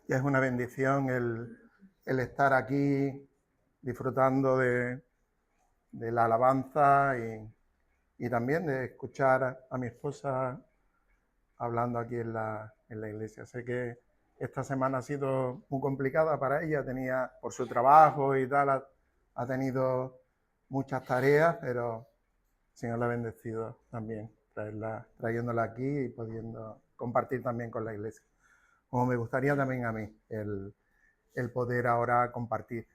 Y es una bendición el estar aquí disfrutando de la alabanza y también de escuchar a mi esposa hablando aquí en la iglesia. Sé que esta semana ha sido muy complicada para ella, tenía por su trabajo y tal, ha tenido muchas tareas, pero el Señor la ha bendecido también, trayéndola aquí y pudiendo compartir también con la iglesia. Como me gustaría también a mí el poder ahora compartir.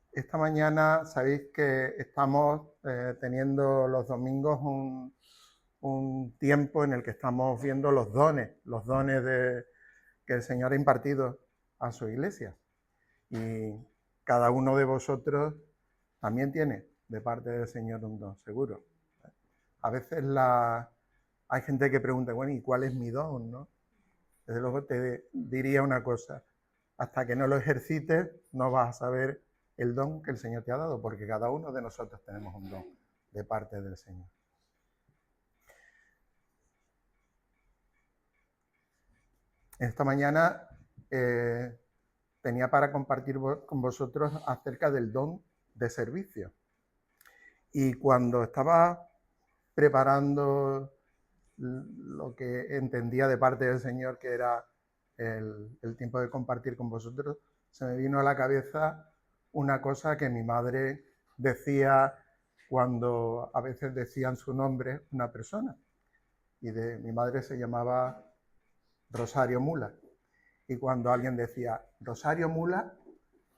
Esta mañana sabéis que estamos teniendo los domingos un tiempo en el que estamos viendo los dones que el Señor ha impartido a su iglesia. Y cada uno de vosotros también tiene de parte del Señor un don, seguro. A veces hay gente que pregunta, bueno, ¿y cuál es mi don? ¿No? Desde luego te diría una cosa, hasta que no lo ejercites no vas a saber el don que el Señor te ha dado, porque cada uno de nosotros tenemos un don de parte del Señor. Esta mañana tenía para compartir con vosotros acerca del don de servicio. Y cuando estaba preparando lo que entendía de parte del Señor que era el tiempo de compartir con vosotros, se me vino a la cabeza una cosa que mi madre decía cuando a veces decían su nombre una persona. Y mi madre se llamaba Rosario Mula. Y cuando alguien decía Rosario Mula,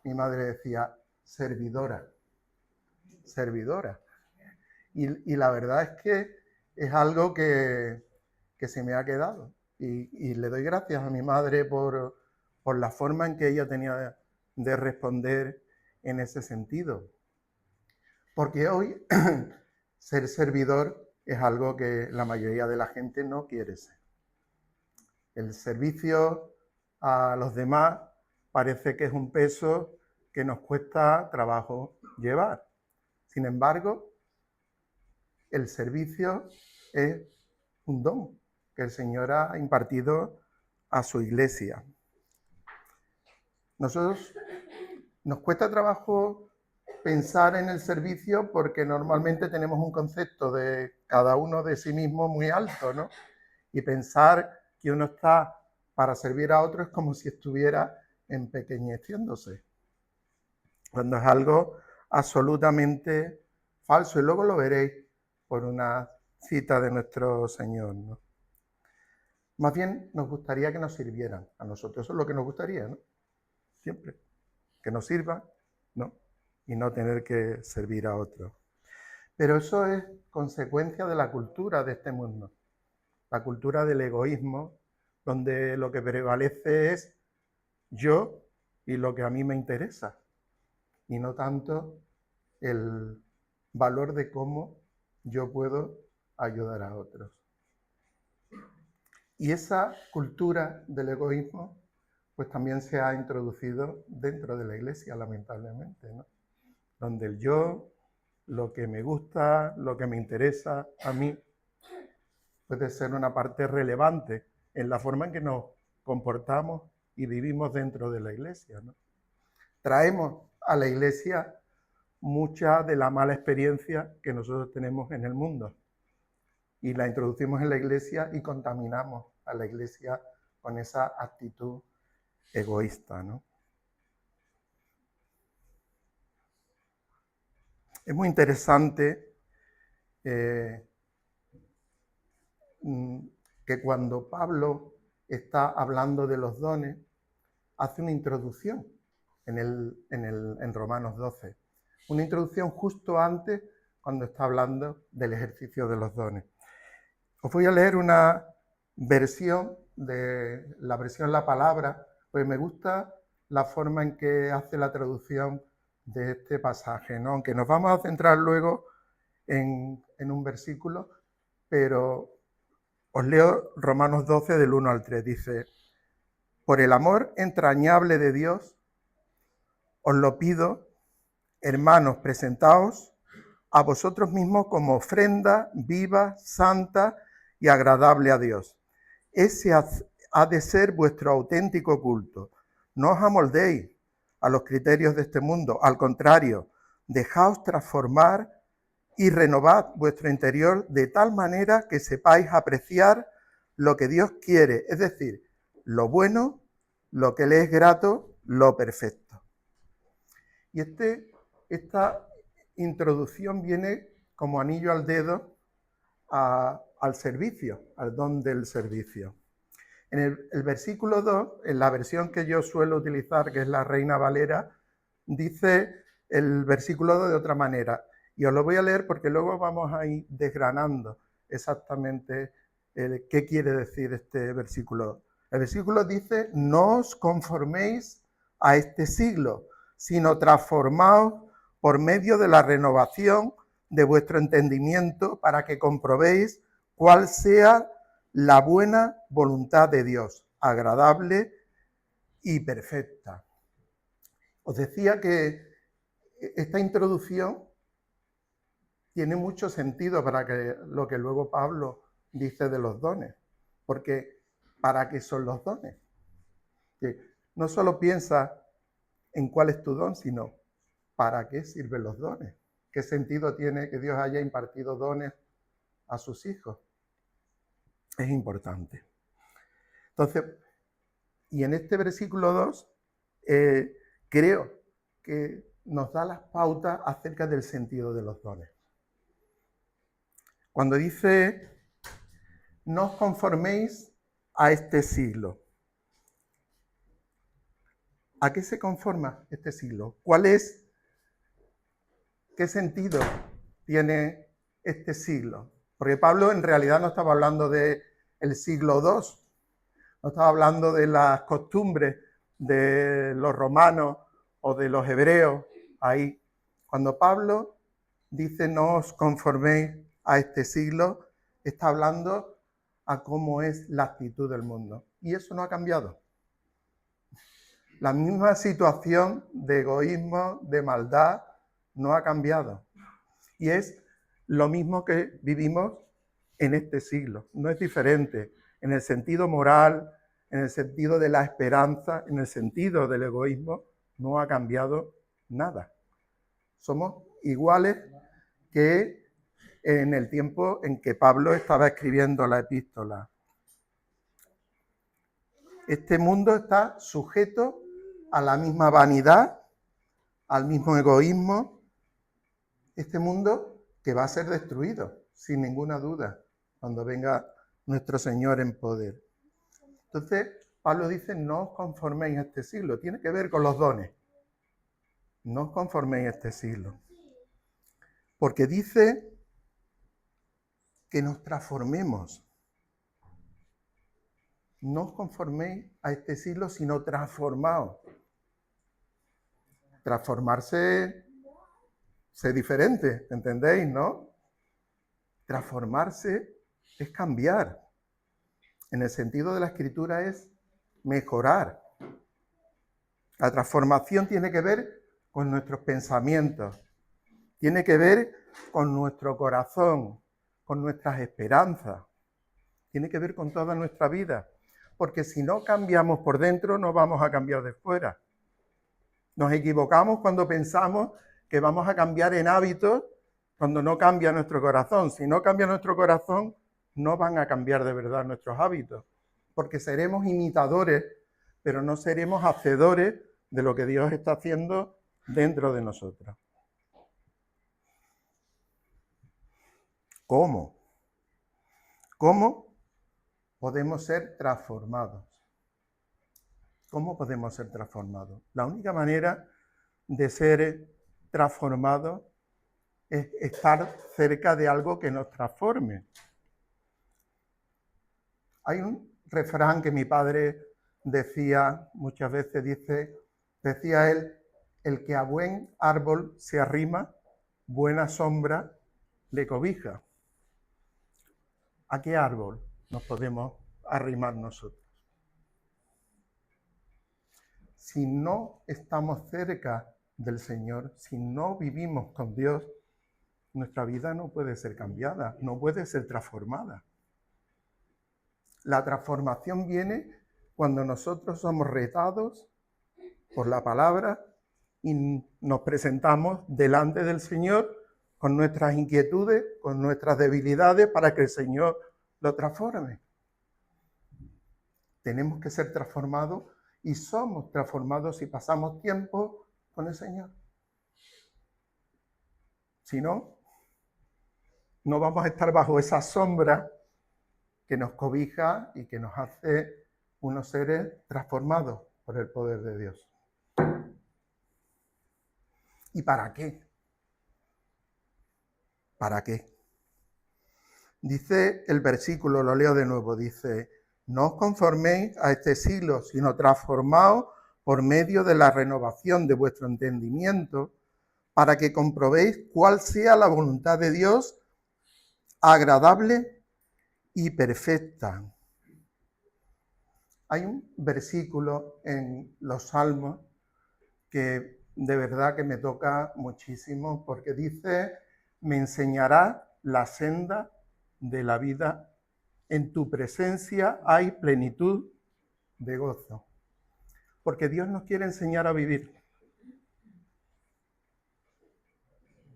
mi madre decía servidora, servidora. Y la verdad es que es algo que se me ha quedado. Y le doy gracias a mi madre por la forma en que ella tenía de responder en ese sentido. Porque hoy ser servidor es algo que la mayoría de la gente no quiere ser. El servicio a los demás parece que es un peso que nos cuesta trabajo llevar. Sin embargo, el servicio es un don que el Señor ha impartido a su iglesia. Nosotros nos cuesta trabajo pensar en el servicio porque normalmente tenemos un concepto de cada uno de sí mismo muy alto, ¿no? Y pensar que uno está para servir a otro es como si estuviera empequeñeciéndose, cuando es algo absolutamente falso. Y luego lo veréis por una cita de nuestro Señor, ¿no? Más bien nos gustaría que nos sirvieran a nosotros. Eso es lo que nos gustaría, ¿no? Siempre. Que nos sirvan, ¿no? Y no tener que servir a otros. Pero eso es consecuencia de la cultura de este mundo. La cultura del egoísmo, donde lo que prevalece es yo y lo que a mí me interesa. Y no tanto el valor de cómo yo puedo ayudar a otros. Y esa cultura del egoísmo pues también se ha introducido dentro de la iglesia, lamentablemente, ¿no? Donde el yo, lo que me gusta, lo que me interesa a mí, puede ser una parte relevante en la forma en que nos comportamos y vivimos dentro de la iglesia, ¿no? Traemos a la iglesia mucha de la mala experiencia que nosotros tenemos en el mundo y la introducimos en la iglesia y contaminamos a la iglesia con esa actitud egoísta, ¿no? Es muy interesante que cuando Pablo está hablando de los dones, hace una introducción en Romanos 12. Una introducción justo antes, cuando está hablando del ejercicio de los dones. Os voy a leer una versión de la versión La Palabra, pues me gusta la forma en que hace la traducción de este pasaje, ¿no? Aunque nos vamos a centrar luego en un versículo, pero os leo Romanos 12 del 1 al 3. Dice, por el amor entrañable de Dios, os lo pido, hermanos, presentaos a vosotros mismos como ofrenda viva, santa y agradable a Dios. Ese ha de ser vuestro auténtico culto. No os amoldéis a los criterios de este mundo. Al contrario, dejaos transformar y renovad vuestro interior de tal manera que sepáis apreciar lo que Dios quiere, es decir, lo bueno, lo que le es grato, lo perfecto. Y esta introducción viene como anillo al dedo al servicio, al don del servicio. En el versículo 2, en la versión que yo suelo utilizar, que es la Reina Valera, dice el versículo 2 de otra manera. Y os lo voy a leer porque luego vamos a ir desgranando exactamente qué quiere decir este versículo. El versículo dice, no os conforméis a este siglo, sino transformaos por medio de la renovación de vuestro entendimiento para que comprobéis cuál sea la buena voluntad de Dios, agradable y perfecta. Os decía que esta introducción tiene mucho sentido para lo que luego Pablo dice de los dones, porque ¿para qué son los dones? Que no solo piensa en cuál es tu don, sino ¿para qué sirven los dones? ¿Qué sentido tiene que Dios haya impartido dones a sus hijos? Es importante. Entonces, y en este versículo 2, creo que nos da las pautas acerca del sentido de los dones. Cuando dice, no os conforméis a este siglo. ¿A qué se conforma este siglo? ¿Qué sentido tiene este siglo? Porque Pablo en realidad no estaba hablando del siglo II, no estaba hablando de las costumbres de los romanos o de los hebreos ahí. Cuando Pablo dice no os conforméis a este siglo, está hablando a cómo es la actitud del mundo. Y eso no ha cambiado. La misma situación de egoísmo, de maldad, no ha cambiado. Y es lo mismo que vivimos en este siglo. No es diferente en el sentido moral, en el sentido de la esperanza, en el sentido del egoísmo, no ha cambiado nada. Somos iguales que en el tiempo en que Pablo estaba escribiendo la epístola. Este mundo está sujeto a la misma vanidad, al mismo egoísmo. Este mundo que va a ser destruido, sin ninguna duda, cuando venga nuestro Señor en poder. Entonces, Pablo dice, no os conforméis a este siglo. Tiene que ver con los dones. No os conforméis a este siglo. Porque dice que nos transformemos. No os conforméis a este siglo, sino transformaos. Transformarse es diferente, ¿entendéis, no? Transformarse es cambiar. En el sentido de la Escritura es mejorar. La transformación tiene que ver con nuestros pensamientos, tiene que ver con nuestro corazón, con nuestras esperanzas, tiene que ver con toda nuestra vida, porque si no cambiamos por dentro no vamos a cambiar de fuera. Nos equivocamos cuando pensamos que vamos a cambiar en hábitos cuando no cambia nuestro corazón. Si no cambia nuestro corazón, no van a cambiar de verdad nuestros hábitos, porque seremos imitadores, pero no seremos hacedores de lo que Dios está haciendo dentro de nosotros. ¿Cómo? ¿Cómo podemos ser transformados? ¿Cómo podemos ser transformados? La única manera de ser transformados es estar cerca de algo que nos transforme. Hay un refrán que mi padre decía muchas veces, decía él, el que a buen árbol se arrima, buena sombra le cobija. ¿A qué árbol nos podemos arrimar nosotros? Si no estamos cerca del Señor, si no vivimos con Dios, nuestra vida no puede ser cambiada, no puede ser transformada. La transformación viene cuando nosotros somos retados por la palabra y nos presentamos delante del Señor con nuestras inquietudes, con nuestras debilidades, para que el Señor lo transforme. Tenemos que ser transformados y somos transformados si pasamos tiempo con el Señor. Si no, no vamos a estar bajo esa sombra que nos cobija y que nos hace unos seres transformados por el poder de Dios. ¿Y para qué? ¿Para qué? Dice el versículo, lo leo de nuevo, dice: no os conforméis a este siglo, sino transformaos por medio de la renovación de vuestro entendimiento, para que comprobéis cuál sea la voluntad de Dios, agradable y perfecta. Hay un versículo en los Salmos que de verdad que me toca muchísimo, porque dice: me enseñará la senda de la vida, en tu presencia hay plenitud de gozo. Porque Dios nos quiere enseñar a vivir.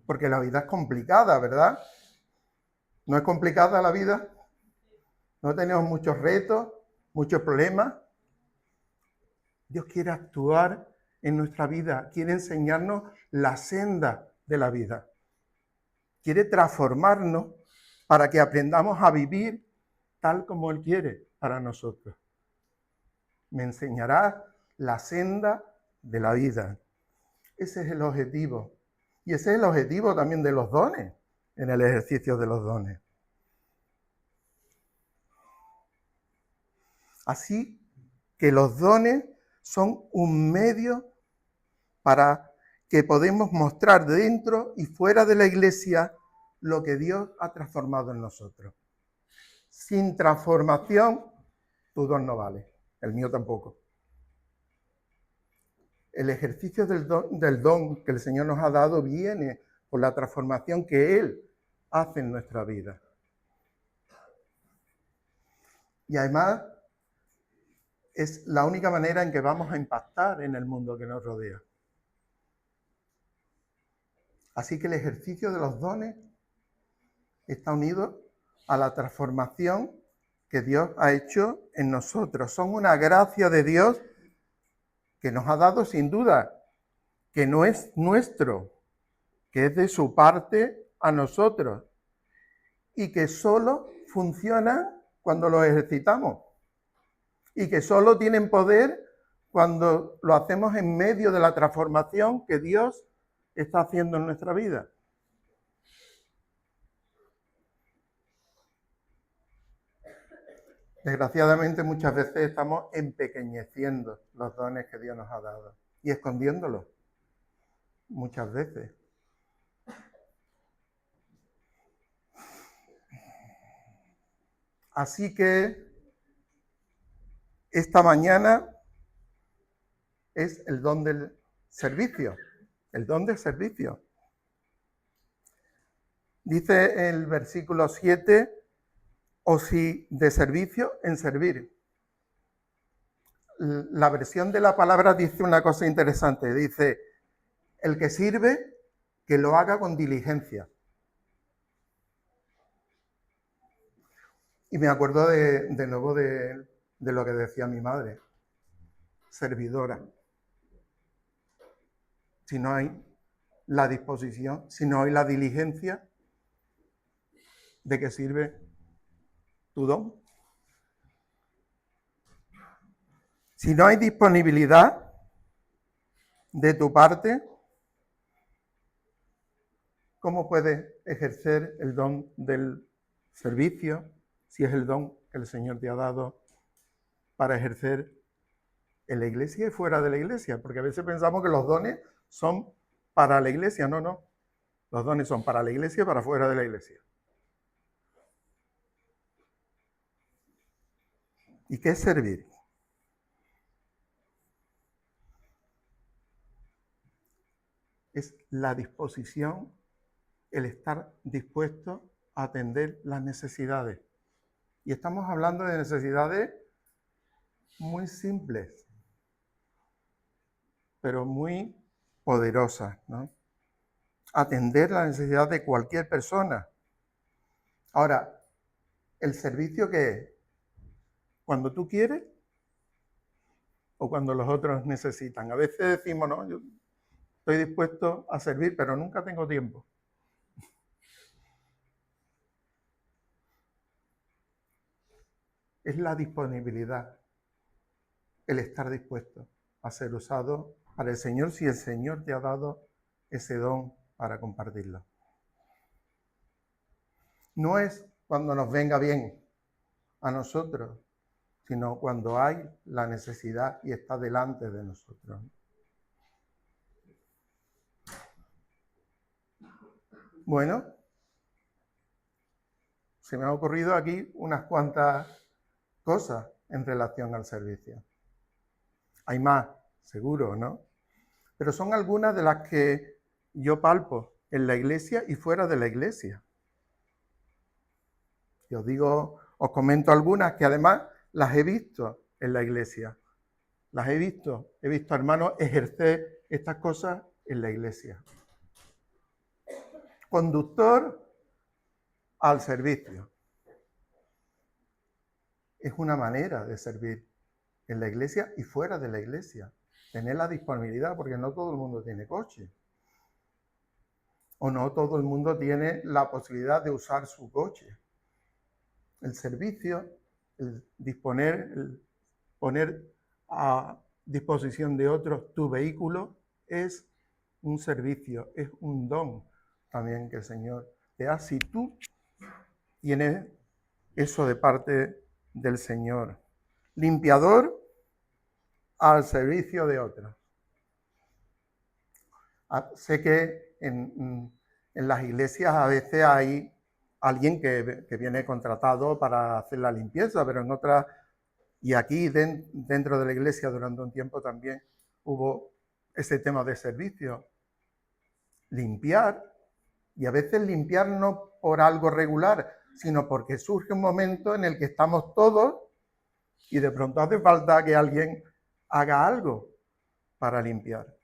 Porque la vida es complicada, ¿verdad? ¿No es complicada la vida? ¿No tenemos muchos retos, muchos problemas? Dios quiere actuar en nuestra vida, quiere enseñarnos la senda de la vida. Quiere transformarnos para que aprendamos a vivir tal como Él quiere para nosotros. Me enseñará la senda de la vida. Ese es el objetivo. Y ese es el objetivo también de los dones, en el ejercicio de los dones. Así que los dones son un medio para que podamos mostrar dentro y fuera de la iglesia lo que Dios ha transformado en nosotros. Sin transformación, tu don no vale, el mío tampoco. El ejercicio del don que el Señor nos ha dado viene por la transformación que Él hace en nuestra vida. Y además es la única manera en que vamos a impactar en el mundo que nos rodea. Así que el ejercicio de los dones está unido a la transformación que Dios ha hecho en nosotros. Son una gracia de Dios que nos ha dado sin duda, que no es nuestro, que es de su parte a nosotros y que solo funciona cuando los ejercitamos y que solo tienen poder cuando lo hacemos en medio de la transformación que Dios está haciendo en nuestra vida. Desgraciadamente muchas veces estamos empequeñeciendo los dones que Dios nos ha dado y escondiéndolos muchas veces. Así que esta mañana es el don del servicio, el don del servicio. Dice el versículo 7, o si de servicio, en servir. La versión de la palabra dice una cosa interesante, dice: el que sirve, que lo haga con diligencia. Y me acuerdo de nuevo de lo que decía mi madre, servidora. Si no hay la disposición, si no hay la diligencia, ¿de qué sirve tu don? Si no hay disponibilidad de tu parte, ¿cómo puedes ejercer el don del servicio si es el don que el Señor te ha dado para ejercer en la iglesia y fuera de la iglesia? Porque a veces pensamos que los dones son para la iglesia. No, no. Los dones son para la iglesia y para fuera de la iglesia. ¿Y qué es servir? Es la disposición, el estar dispuesto a atender las necesidades Y estamos hablando de necesidades muy simples, pero muy poderosas, ¿no? Atender la necesidad de cualquier persona. Ahora, ¿el servicio qué es? ¿Cuando tú quieres o cuando los otros necesitan? A veces decimos, no, yo estoy dispuesto a servir, pero nunca tengo tiempo. Es la disponibilidad, el estar dispuesto a ser usado para el Señor si el Señor te ha dado ese don para compartirlo. No es cuando nos venga bien a nosotros, sino cuando hay la necesidad y está delante de nosotros. Bueno, se me han ocurrido aquí unas cuantas cosas en relación al servicio. Hay más, seguro, ¿no? Pero son algunas de las que yo palpo en la iglesia y fuera de la iglesia. Y os digo, os comento algunas que además las he visto en la iglesia. Las he visto a hermanos ejercer estas cosas en la iglesia. Conductor al servicio. Es una manera de servir en la iglesia y fuera de la iglesia. Tener la disponibilidad, porque no todo el mundo tiene coche. O no todo el mundo tiene la posibilidad de usar su coche. El servicio, el disponer, el poner a disposición de otros tu vehículo es un servicio, es un don también que el Señor te da si tú tienes eso de parte del Señor. Limpiador al servicio de otros. Sé que en las iglesias a veces hay alguien que viene contratado para hacer la limpieza, pero en otras, y aquí dentro de la iglesia durante un tiempo también hubo ese tema de servicio. Limpiar, y a veces limpiar no por algo regular, sino porque surge un momento en el que estamos todos y de pronto hace falta que alguien haga algo para limpiar.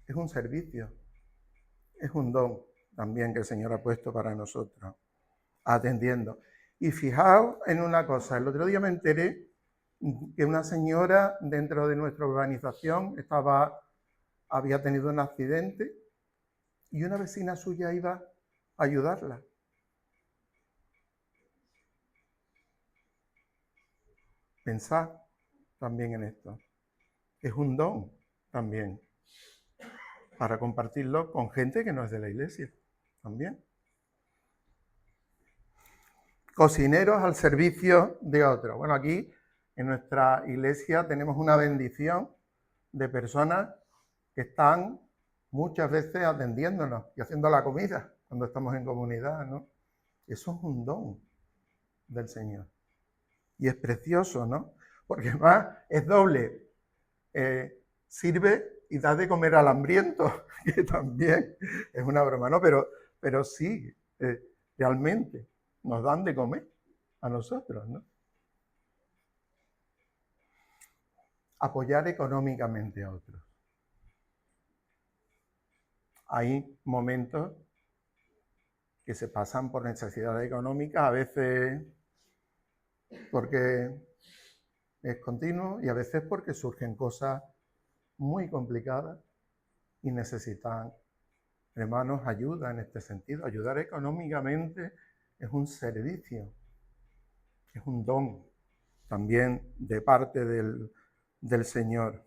Es un servicio, es un don también que el Señor ha puesto para nosotros, atendiendo. Y fijaos en una cosa, el otro día me enteré que una señora dentro de nuestra urbanización había tenido un accidente y una vecina suya iba a ayudarla. Pensad también en esto. Es un don también para compartirlo con gente que no es de la iglesia también. Cocineros al servicio de otros. Bueno, aquí en nuestra iglesia tenemos una bendición de personas que están muchas veces atendiéndonos y haciendo la comida cuando estamos en comunidad, ¿no? Eso es un don del Señor. Y es precioso, ¿no? Porque además es doble. Sirve y da de comer al hambriento, que también es una broma, ¿no? Pero sí, realmente nos dan de comer a nosotros, ¿no? Apoyar económicamente a otros. Hay momentos que se pasan por necesidades económicas, a veces porque es continuo y a veces porque surgen cosas muy complicadas y necesitan, hermanos, ayuda en este sentido. Ayudar económicamente es un servicio, es un don también de parte del Señor.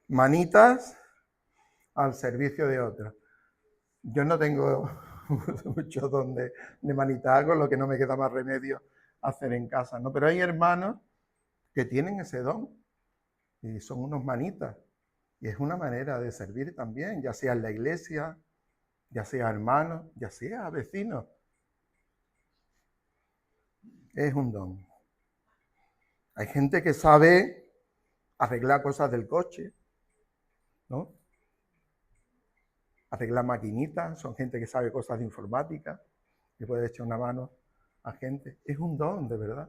Manitas al servicio de otros. Yo no tengo mucho don de manitas, con lo que no me queda más remedio hacer en casa, ¿no? Pero hay hermanos que tienen ese don y son unos manitas. Y es una manera de servir también, ya sea en la iglesia, ya sea hermanos, ya sea vecinos. Es un don. Hay gente que sabe arreglar cosas del coche, ¿no? Arreglar maquinitas, son gente que sabe cosas de informática. y puedes echar una mano a gente. Es un don, de verdad.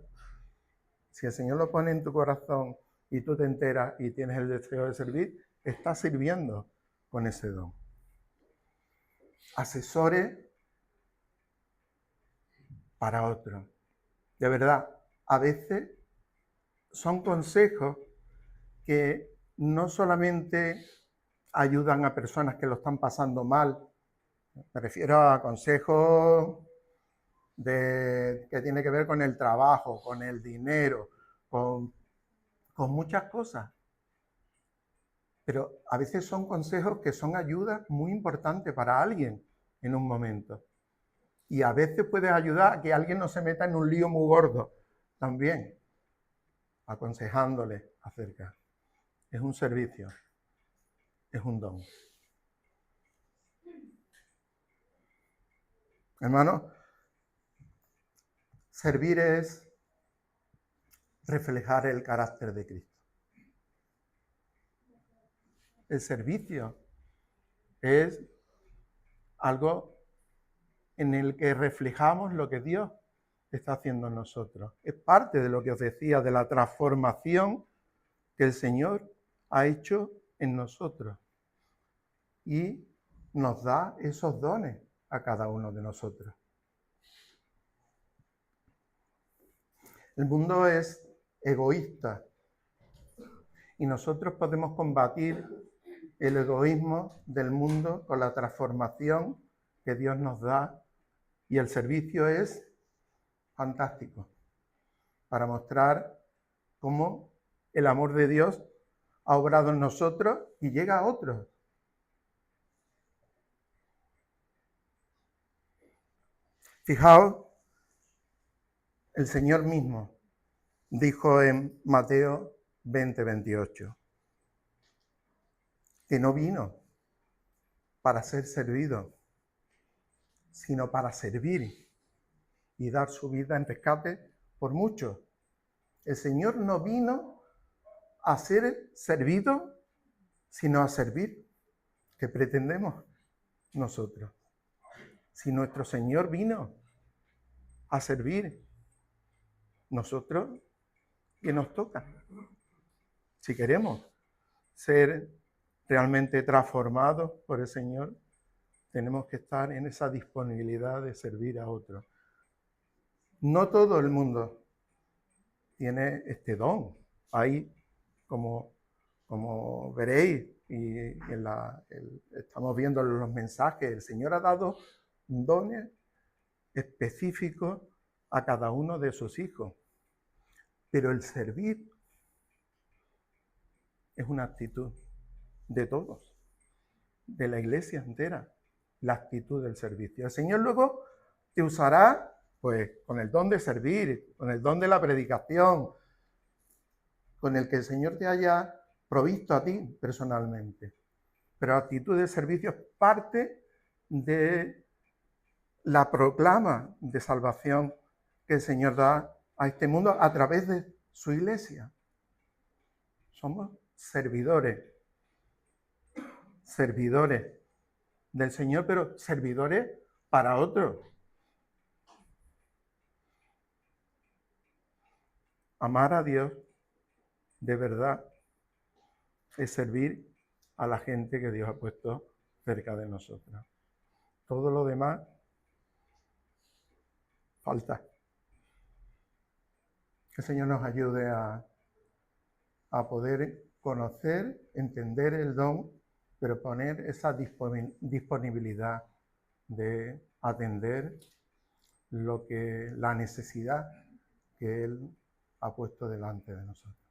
Si el Señor lo pone en tu corazón y tú te enteras y tienes el deseo de servir, estás sirviendo con ese don. Asesores para otros. De verdad, a veces son consejos que no solamente ayudan a personas que lo están pasando mal, me refiero a consejos que tiene que ver con el trabajo, con el dinero, con muchas cosas. Pero a veces son consejos que son ayudas muy importantes para alguien en un momento. Y a veces puedes ayudar a que alguien no se meta en un lío muy gordo también, aconsejándole acerca. Es un servicio, es un don. Hermano, servir es reflejar el carácter de Cristo. El servicio es algo en el que reflejamos lo que Dios está haciendo en nosotros. Es parte de lo que os decía, de la transformación que el Señor ha hecho en nosotros. Y nos da esos dones a cada uno de nosotros. El mundo es egoísta y nosotros podemos combatir el egoísmo del mundo con la transformación que Dios nos da, y el servicio es fantástico para mostrar cómo el amor de Dios ha obrado en nosotros y llega a otros. Fijaos, el Señor mismo dijo en Mateo 20:28 que no vino para ser servido, sino para servir y dar su vida en rescate por muchos. El Señor no vino a ser servido, sino a servir. ¿Qué pretendemos nosotros? Si nuestro Señor vino a servir, nosotros, ¿qué nos toca? Si queremos ser realmente transformados por el Señor, tenemos que estar en esa disponibilidad de servir a otros. No todo el mundo tiene este don. Hay, como veréis, y estamos viendo en los mensajes, el Señor ha dado dones específicos a cada uno de sus hijos. Pero el servir es una actitud de todos, de la iglesia entera, la actitud del servicio. El Señor luego te usará pues con el don de servir, con el don de la predicación, con el que el Señor te haya provisto a ti personalmente. Pero la actitud de servicio es parte de la proclama de salvación que el Señor da a este mundo a través de su iglesia. Somos servidores del Señor, pero servidores para otros. Amar a Dios de verdad es servir a la gente que Dios ha puesto cerca de nosotros. Todo lo demás falta. Que el Señor nos ayude a poder conocer, entender el don, pero poner esa disponibilidad de atender la necesidad que Él ha puesto delante de nosotros.